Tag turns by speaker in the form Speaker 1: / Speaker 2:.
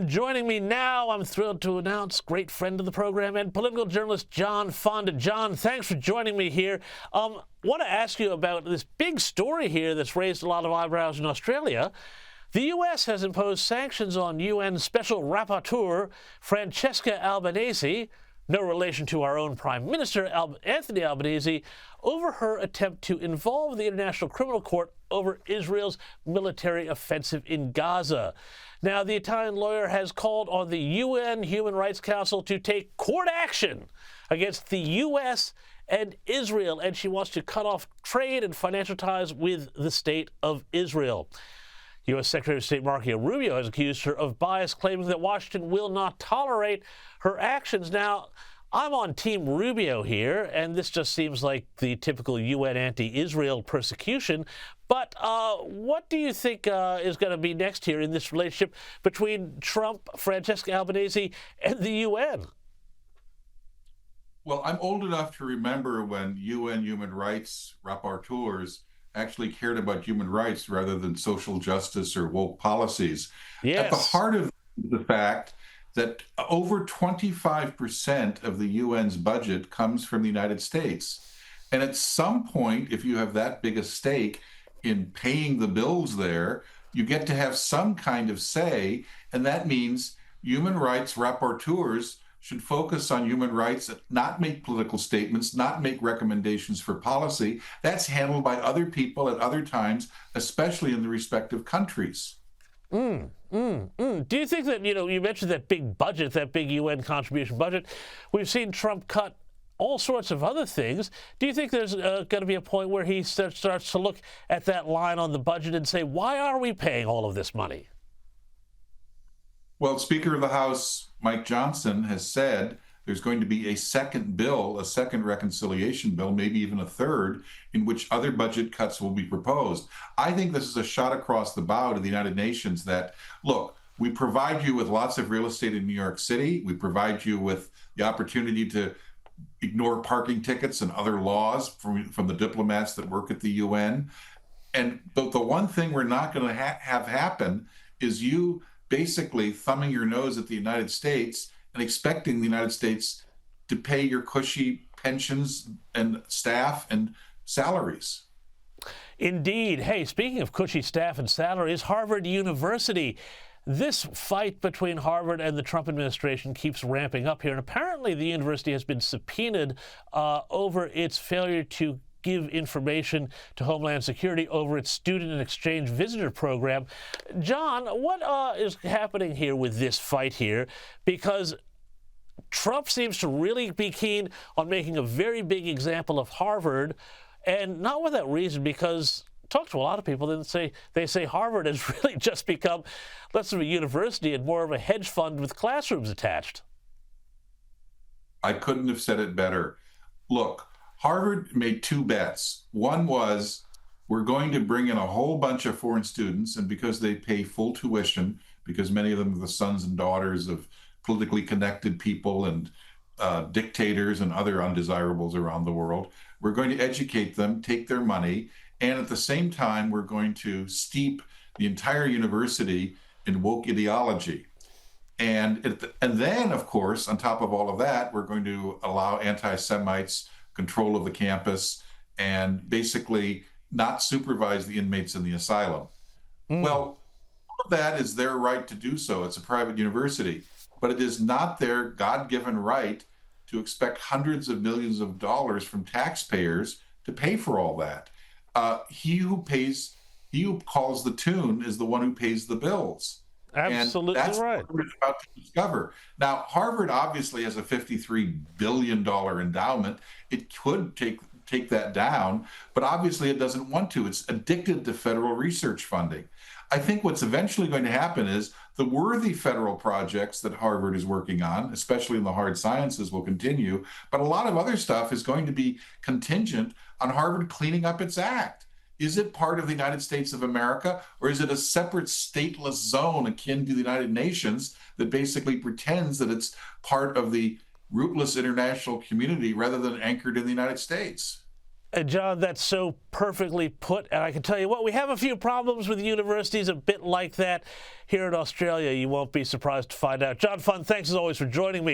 Speaker 1: Joining me now, I'm thrilled to announce great friend of the program and political journalist John Fonda. John, thanks for joining me here. Want to ask you about this big story here that's raised a lot of eyebrows in Australia. The U.S. has imposed sanctions on UN Special Rapporteur Francesca Albanese, no relation to our own Prime Minister Anthony Albanese, over her attempt to involve the International Criminal Court over Israel's military offensive in Gaza. Now, the Italian lawyer has called on the UN Human Rights Council to take court action against the U.S. and Israel, and she wants to cut off trade and financial ties with the state of Israel. U.S. Secretary of State Marco Rubio has accused her of bias, claiming that Washington will not tolerate her actions. Now, I'm on Team Rubio here, and this just seems like the typical UN anti-Israel persecution. But what do you think is going to be next here in this relationship between Trump, Francesca Albanese, and the UN?
Speaker 2: Well, I'm old enough to remember when UN human rights rapporteurs actually cared about human rights rather than social justice or woke policies.
Speaker 1: Yes.
Speaker 2: At the heart of the fact that over 25% of the UN's budget comes from the United States. And at some point, if you have that big a stake in paying the bills there, you get to have some kind of say. And that means human rights rapporteurs should focus on human rights, not make political statements, not make recommendations for policy. That's handled by other people at other times, especially in the respective countries.
Speaker 1: Do you think that, you mentioned that big budget, that big UN contribution budget. We've seen Trump cut all sorts of other things. Do you think there's going to be a point where he starts to look at that line on the budget and say, why are we paying all of this money?
Speaker 2: Well, Speaker of the House Mike Johnson has said there's going to be a second bill, a second reconciliation bill, maybe even a third, in which other budget cuts will be proposed. I think this is a shot across the bow to the United Nations that, look, we provide you with lots of real estate in New York City. We provide you with the opportunity to ignore parking tickets and other laws from the diplomats that work at the UN. But the one thing we're not going to have happen is you basically thumbing your nose at the United States and expecting the United States to pay your cushy pensions and staff and salaries.
Speaker 1: Indeed. Hey, speaking of cushy staff and salaries, Harvard University. This fight between Harvard and the Trump administration keeps ramping up here, and apparently the university has been subpoenaed over its failure to give information to Homeland Security over its student and exchange visitor program. John, what is happening here with this fight here? Because Trump seems to really be keen on making a very big example of Harvard, and not without reason, because talk to a lot of people, they say Harvard has really just become less of a university and more of a hedge fund with classrooms attached.
Speaker 2: I couldn't have said it better. Look, Harvard made two bets. One was, we're going to bring in a whole bunch of foreign students, and because they pay full tuition, because many of them are the sons and daughters of politically connected people and dictators and other undesirables around the world, we're going to educate them, take their money, and at the same time, we're going to steep the entire university in woke ideology. And then, of course, on top of all of that, we're going to allow anti-Semites control of the campus and basically not supervise the inmates in the asylum. Well, all of that is their right to do so. It's a private university, but it is not their God-given right to expect hundreds of millions of dollars from taxpayers to pay for all that. He who calls the tune is the one who pays the bills.
Speaker 1: Absolutely,
Speaker 2: and that's
Speaker 1: right.
Speaker 2: what we're about to discover. Now, Harvard obviously has a $53 billion endowment. It could take that down, but obviously it doesn't want to. It's addicted to federal research funding. I think what's eventually going to happen is the worthy federal projects that Harvard is working on, especially in the hard sciences, will continue, but a lot of other stuff is going to be contingent on Harvard cleaning up its act. Is it part of the United States of America, or is it a separate stateless zone akin to the United Nations that basically pretends that it's part of the rootless international community rather than anchored in the United States?
Speaker 1: John, that's so perfectly put. And I can tell you what, we have a few problems with universities a bit like that here in Australia. You won't be surprised to find out. John Fund, thanks as always for joining me.